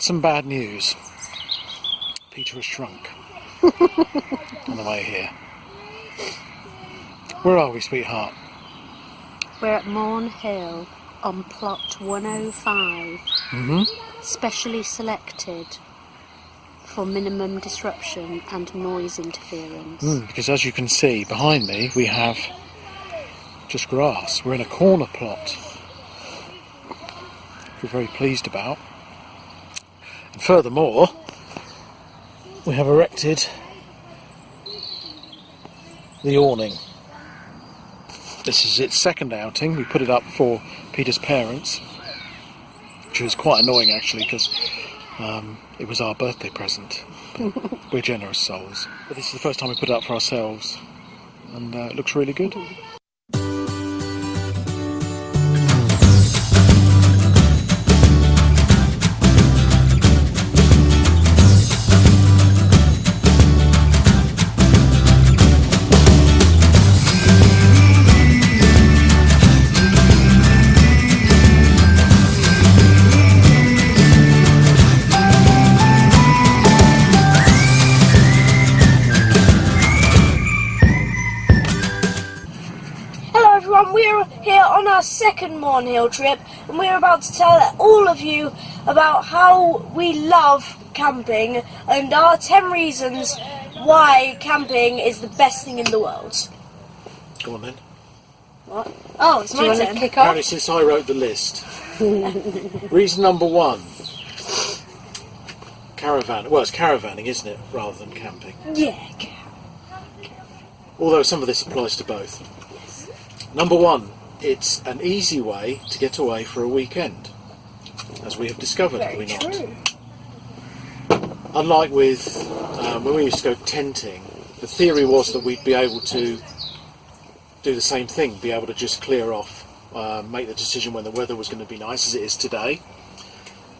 some bad news. Peter has shrunk on the way here. Where are we, sweetheart? We're at Morn Hill on plot 105, specially selected for minimum disruption and noise interference. Because as you can see behind me, we have just grass. We're in a corner plot, which we're very pleased about. And furthermore, we have erected the awning. This is its second outing. We put it up for Peter's parents, which was quite annoying actually, because it was our birthday present. But we're generous souls. But this is the first time we put it up for ourselves, and it looks really good. We're here on our second Morn Hill trip, and we're about to tell all of you about how we love camping and our 10 reasons why camping is the best thing in the world. Go on then. What? Oh, it's my turn. Kick off? Apparently since I wrote the list. Reason number 1. Caravan. Well, it's caravanning, isn't it, rather than camping? Yeah. Although some of this applies to both. Number 1, it's an easy way to get away for a weekend, as we have discovered, have we not? Unlike with when we used to go tenting, the theory was that we'd be able to do the same thing, be able to just clear off, make the decision when the weather was going to be nice, as it is today,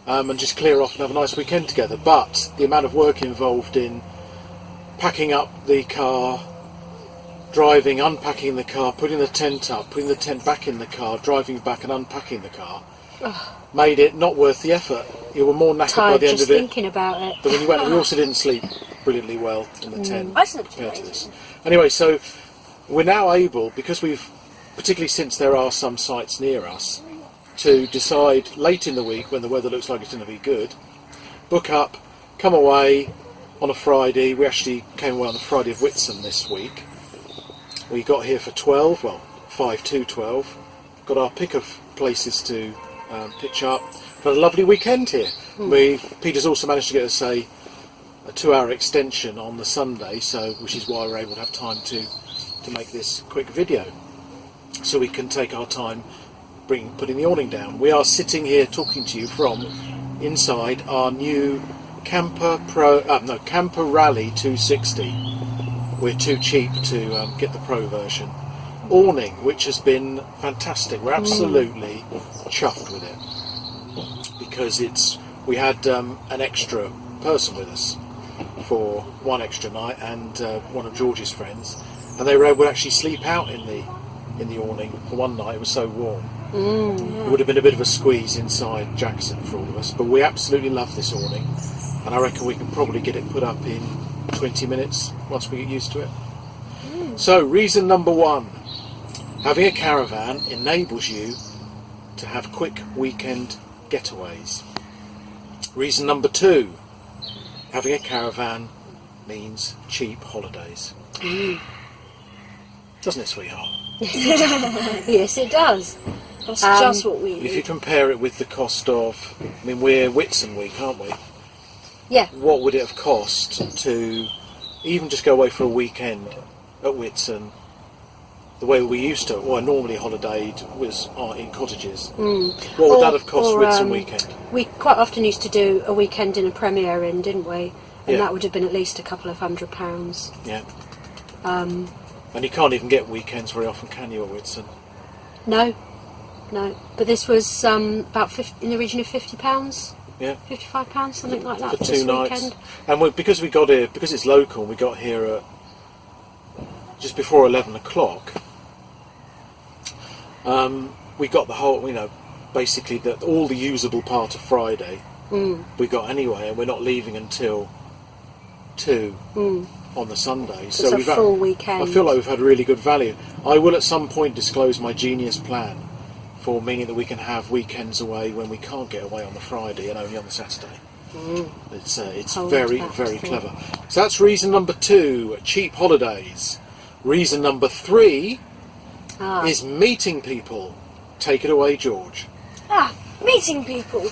and just clear off and have a nice weekend together. But the amount of work involved in packing up the car, driving, unpacking the car, putting the tent up, putting the tent back in the car, driving back and unpacking the car, made it not worth the effort. You were more knackered by the end of it. Thinking about it. But when you went, we also didn't sleep brilliantly well in the tent I slept compared to this. Anyway, so we're now able, because we've, particularly since there are some sites near us, to decide late in the week when the weather looks like it's going to be good, book up, come away on a Friday. We actually came away on the Friday of Whitsun this week. We got here for 12, well, 5 to 12. Got our pick of places to pitch up. Had a lovely weekend here. Peter's also managed to get us a 2-hour extension on the Sunday, so which is why we're able to have time to make this quick video, so we can take our time putting the awning down. We are sitting here talking to you from inside our new Kampa Rally 260. We're too cheap to get the Pro version. Awning, which has been fantastic. We're absolutely chuffed with it, because we had an extra person with us for one extra night, and one of George's friends, and they were able to actually sleep out in the awning for one night. It was so warm. It would have been a bit of a squeeze inside Jackson for all of us, but we absolutely love this awning, and I reckon we can probably get it put up in 20 minutes once we get used to it. So reason number 1, having a caravan enables you to have quick weekend getaways. Reason number 2, having a caravan means cheap holidays. Doesn't it, sweetheart? Yes, it does. That's just what we If you need. compare it with the cost of, I mean, we're Whitsun week, aren't we? Yeah. What would it have cost to even just go away for a weekend at Whitsun, the way we used to, or normally holidayed, was in cottages? What would that have cost Whitsun weekend? We quite often used to do a weekend in a Premier Inn, didn't we? And that would have been at least a couple of £100. Yeah. And you can't even get weekends very often, can you, at Whitsun? No. But this was about in the region of £50. Yeah. £55, something like that for this 2 nights. weekend. And because we got here, because it's local, we got here at just before 11 o'clock. We got the whole, basically all the usable part of Friday we got anyway, and we're not leaving until 2 on the Sunday. So it's a full weekend. I feel like we've had really good value. I will at some point disclose my genius plan for meaning that we can have weekends away when we can't get away on the Friday and only on the Saturday. It's very, very clever. So that's reason number 2, cheap holidays. Reason number 3 is meeting people. Take it away, George. Meeting people.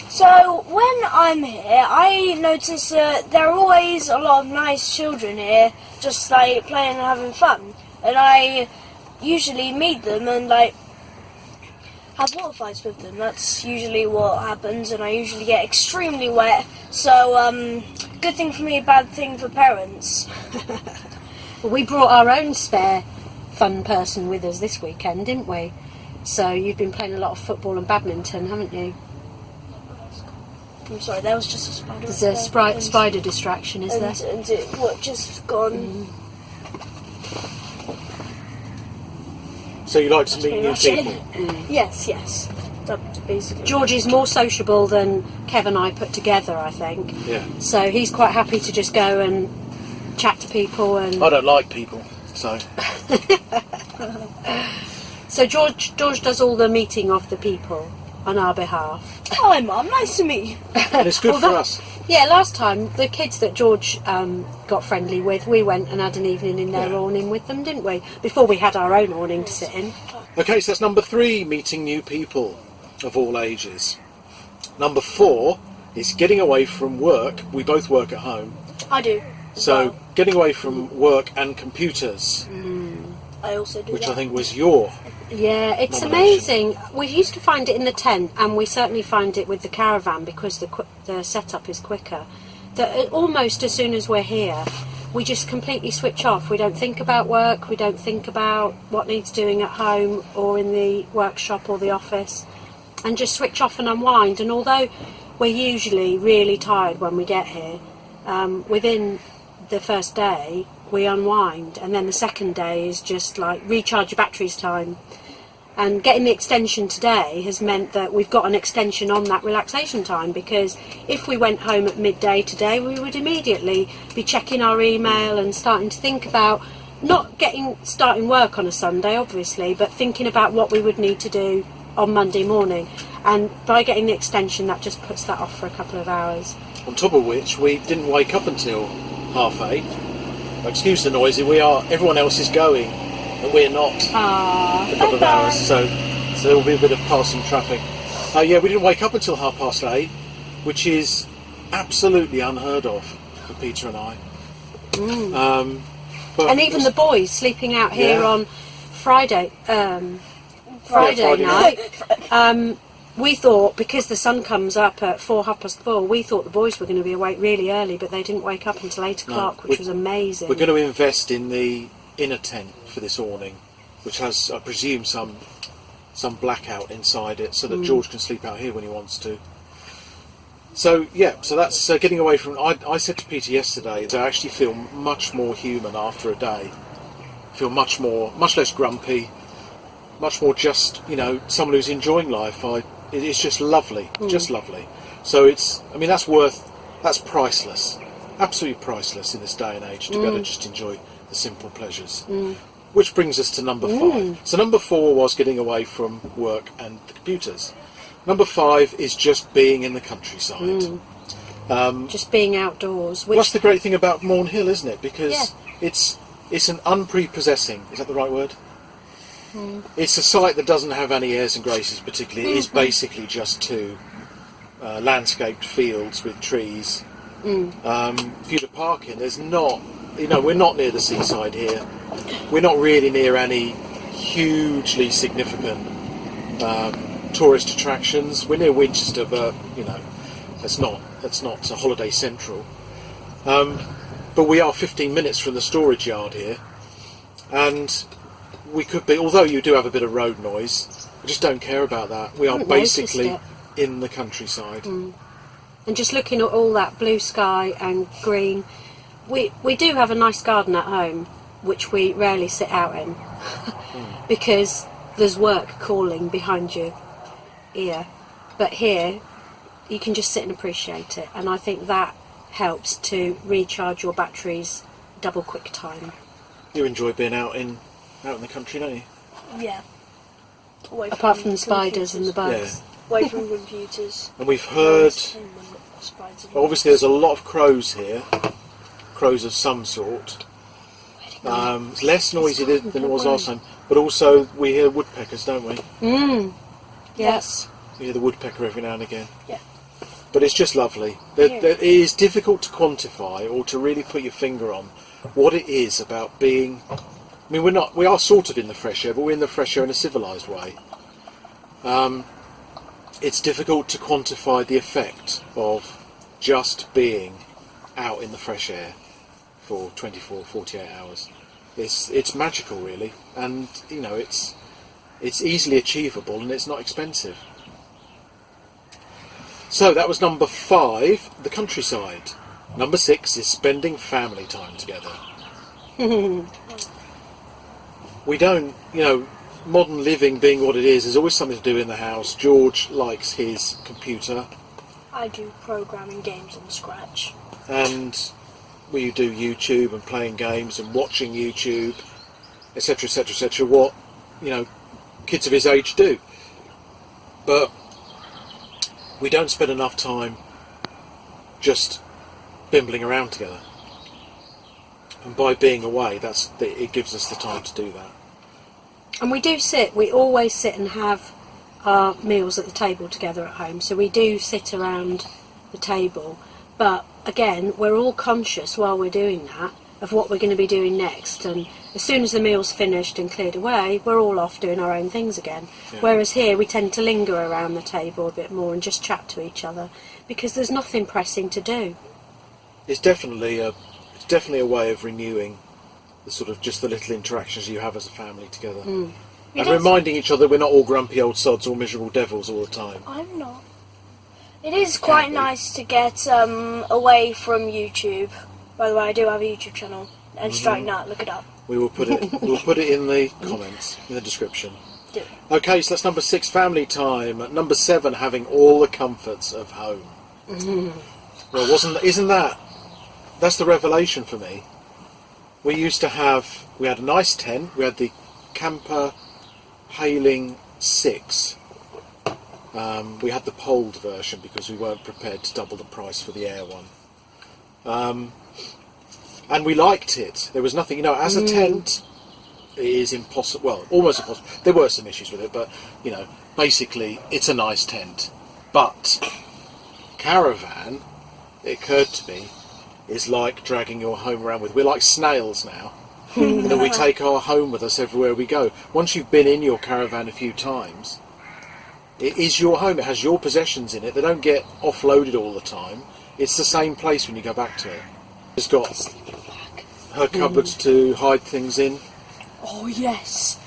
So when I'm here, I notice there are always a lot of nice children here, just like playing and having fun. And I usually meet them and like have water fights with them. That's usually what happens, and I usually get extremely wet. So good thing for me, bad thing for parents. Well, we brought our own spare fun person with us this weekend, didn't we? So you've been playing a lot of football and badminton, haven't you? I'm sorry, there was just a spider. There's a spider distraction, is there? And it just gone. So you like to meet new people? Yes. That's basically. George is more sociable than Kev and I put together, I think. Yeah. So he's quite happy to just go and chat to people. And I don't like people, so. So George does all the meeting of the people on our behalf. Hi, Mum. Nice to meet you. And it's good for us. Yeah, last time, the kids that George got friendly with, we went and had an evening in their awning with them, didn't we? Before we had our own awning to sit in. Okay, so that's number 3, meeting new people of all ages. Number 4 is getting away from work. We both work at home. I do. So getting away from work and computers, I also do which that. I think was your Yeah, it's nomination. amazing. We used to find it in the tent, and we certainly find it with the caravan because the setup is quicker. That almost as soon as we're here, we just completely switch off. We don't think about work. We don't think about what needs doing at home or in the workshop or the office, and just switch off and unwind. And although we're usually really tired when we get here, within the first day we unwind, and then the second day is just like recharge your batteries time. And getting the extension today has meant that we've got an extension on that relaxation time, because if we went home at midday today, we would immediately be checking our email and starting to think about not starting work on a Sunday, obviously, but thinking about what we would need to do on Monday morning. And by getting the extension, that just puts that off for a couple of hours. On top of which, we didn't wake up until 8:30. Excuse the noisy, everyone else is going, and we're not. A couple of hours, so there will be a bit of passing traffic. Yeah, we didn't wake up until 8:30, which is absolutely unheard of for Peter and I. But And even the boys sleeping out here on Friday Friday night. We thought, because the sun comes up at 4:30, we thought the boys were going to be awake really early, but they didn't wake up until 8 o'clock, which was amazing. We're going to invest in the inner tent for this awning, which has, I presume, some blackout inside it, so that George can sleep out here when he wants to. So yeah, so that's getting away from. I said to Peter yesterday that I actually feel much more human after a day. I feel much less grumpy, much more just, someone who's enjoying life. It's just lovely, just lovely. So that's priceless, absolutely priceless in this day and age, to be able to just enjoy the simple pleasures. Which brings us to number 5. So number 4 was getting away from work and the computers. Number 5 is just being in the countryside. Just being outdoors. That's the great thing about Morn Hill, isn't it? Because it's an unprepossessing, is that the right word? It's a site that doesn't have any airs and graces particularly. It is basically just 2 landscaped fields with trees. For you to park in, there's not, we're not near the seaside here. We're not really near any hugely significant tourist attractions. We're near Winchester, but that's not a holiday central. But we are 15 minutes from the storage yard here, and we could be, although you do have a bit of road noise, I just don't care about that. We are basically in the countryside. And just looking at all that blue sky and green, we do have a nice garden at home, which we rarely sit out in, because there's work calling behind you here. But here, you can just sit and appreciate it, and I think that helps to recharge your batteries double quick time. You enjoy being out in the country, don't you? Yeah. Away Apart from the spiders and the bugs. Away from computers. And we've heard, Spiders. obviously there's a lot of crows here, crows of some sort. It's less noisy than it was last time, but also we hear woodpeckers, don't we? Yes. We hear the woodpecker every now and again. Yeah. But it's just lovely. It is difficult to quantify or to really put your finger on what it is about being... I mean, we are sort of in the fresh air, but we're in the fresh air in a civilised way. It's difficult to quantify the effect of just being out in the fresh air for 24, 48 hours. It's magical, really, and you know it's easily achievable and it's not expensive. So that was number 5, the countryside. Number 6 is spending family time together. We don't, you know, modern living being what it is, there's always something to do in the house. George likes his computer. I do programming games on Scratch. And we do YouTube and playing games and watching YouTube, etc, etc, etc, what, you know, kids of his age do. But we don't spend enough time just bimbling around together. And by being away, it gives us the time to do that. And we always sit and have our meals at the table together at home, so we do sit around the table, but again, we're all conscious while we're doing that of what we're going to be doing next, and as soon as the meal's finished and cleared away, we're all off doing our own things again. Yeah. Whereas here, we tend to linger around the table a bit more and just chat to each other, because there's nothing pressing to do. It's definitely a way of renewing the sort of just the little interactions you have as a family together. And reminding each other we're not all grumpy old sods or miserable devils all the time. I'm not. It is quite nice to get away from YouTube. By the way, I do have a YouTube channel, and Strike Nut, look it up. We will put it in the comments, in the description. Do it. Okay, so that's number 6, family time. Number 7, having all the comforts of home. Well, that's the revelation for me. We had a nice tent. We had the Kampa Rally 6. We had the poled version because we weren't prepared to double the price for the air one. And we liked it. There was nothing, you know, as a tent, it is impossible, well, almost impossible. There were some issues with it, but, you know, basically, it's a nice tent. But Caravan, it occurred to me, is like dragging your home around with. We're like snails now. And we take our home with us everywhere we go. Once you've been in your caravan a few times, it is your home. It has your possessions in it. They don't get offloaded all the time. It's the same place when you go back to it. It's got her cupboards to hide things in. Oh, yes.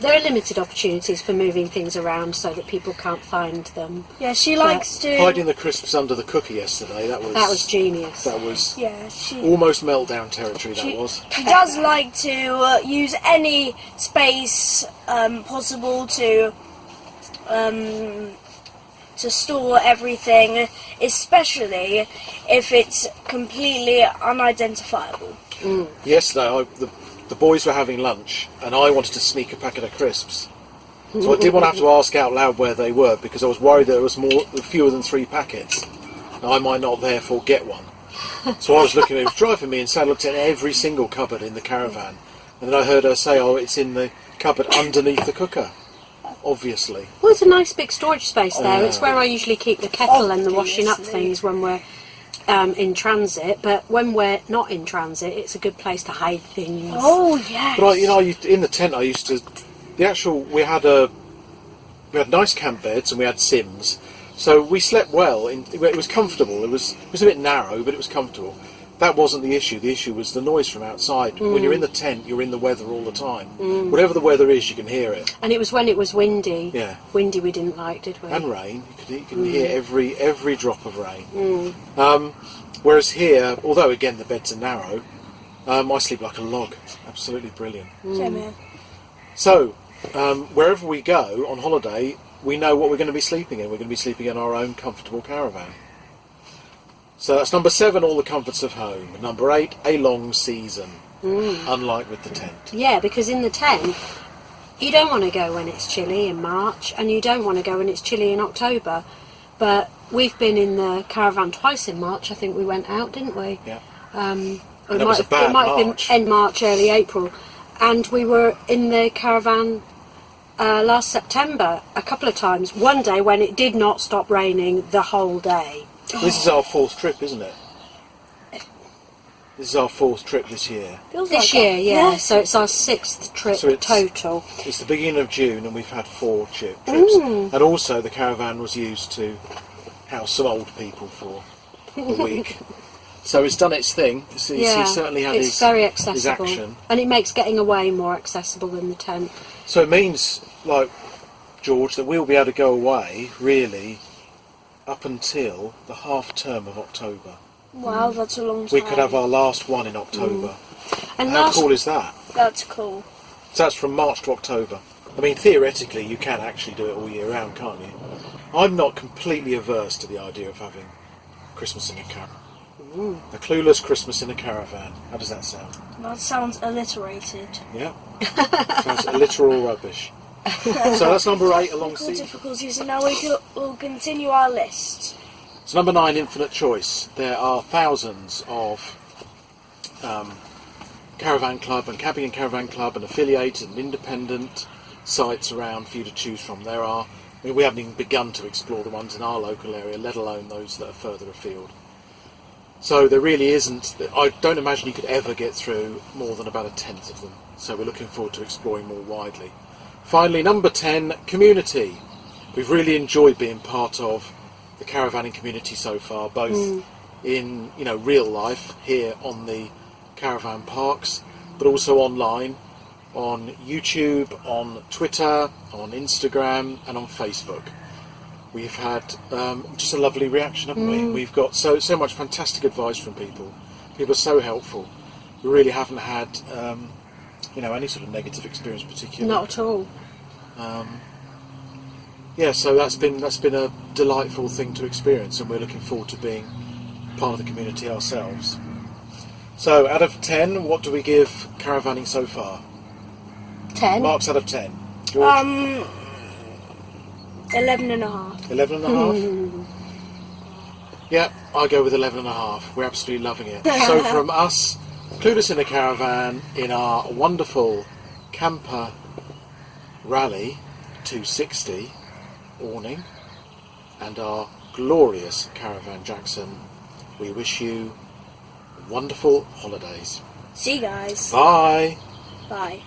There are limited opportunities for moving things around so that people can't find them. Yeah, she likes to... Hiding the crisps under the cooker yesterday, that was genius. That was she almost meltdown territory, that was. She does like to use any space possible to store everything, especially if it's completely unidentifiable. Yesterday, the boys were having lunch, and I wanted to sneak a packet of crisps. So I didn't want to have to ask out loud where they were, because I was worried there was fewer than 3 packets. And I might not therefore get one. So I was looking, it was driving me insane. I looked in every single cupboard in the caravan. And then I heard her say, oh, it's in the cupboard underneath the cooker. Obviously. Well, it's a nice big storage space there. It's where I usually keep the kettle and the washing up things when we're in transit, but when we're not in transit, it's a good place to hide things. Oh, yes. But in the tent, I used to. We had nice camp beds and we had Sims, so we slept well. It was comfortable. It was a bit narrow, but it was comfortable. That wasn't the issue. The issue was the noise from outside. When you're in the tent, you're in the weather all the time. Whatever the weather is, you can hear it. And it was when it was windy. Yeah. Windy we didn't like, did we? And rain. You can hear every drop of rain. Whereas here, although again the beds are narrow, I sleep like a log. Absolutely brilliant. Same here. So, wherever we go on holiday, we know what we're going to be sleeping in. We're going to be sleeping in our own comfortable caravan. So that's number 7, all the comforts of home. Number 8, a long season, unlike with the tent. Yeah, because in the tent, you don't want to go when it's chilly in March, and you don't want to go when it's chilly in October. But we've been in the caravan twice in March. I think we went out, didn't we? Yeah. It was a bad might have March. been end March, early April. And we were in the caravan last September a couple of times. One day when it did not stop raining the whole day. This is our 4th trip, isn't it? This is our 4th trip this year. Feels This like year, that. yeah. So it's our 6th trip So it's- total. It's the beginning of June and we've had 4 trips. And also the caravan was used to house some old people for a week. So it's done its thing. So Yeah, he's certainly had it's very his accessible, action. and it makes getting away more accessible than the tent. So it means, like, George, that we'll be able to go away, really, up until the half term of October. Wow, that's a long time. We could have our last one in October. And How last, cool is that? That's cool. So that's from March to October. I mean, theoretically, you can actually do it all year round, can't you? I'm not completely averse to the idea of having Christmas in a caravan. A clueless Christmas in a caravan. How does that sound? That sounds alliterated. Yeah? Sounds literal rubbish. So that's number 8, a long Technical season. difficulties, and now we'll continue our list. So number 9, infinite choice. There are thousands of caravan club and camping and caravan club and affiliated and independent sites around for you to choose from. I mean, we haven't even begun to explore the ones in our local area, let alone those that are further afield. So there really isn't, I don't imagine you could ever get through more than about a 10th of them. So we're looking forward to exploring more widely. Finally, number 10, community. We've really enjoyed being part of the caravanning community so far, both in real life here on the caravan parks, but also online, on YouTube, on Twitter, on Instagram, and on Facebook. We've had just a lovely reaction, haven't we? We've got so much fantastic advice from people. People are so helpful. We really haven't had any sort of negative experience particularly. not at all. Yeah, so that's been a delightful thing to experience, and we're looking forward to being part of the community ourselves. So out of 10, what do we give caravanning so far? 10. Marks out of 10. George? 11 and a half. 11 and a half? Yeah, I go with 11 and a half. We're absolutely loving it. So from us, Clueless in a Caravan, in our wonderful Kampa Rally 260 awning, and our glorious Caravan Jackson, we wish you wonderful holidays. See you guys. Bye! Bye.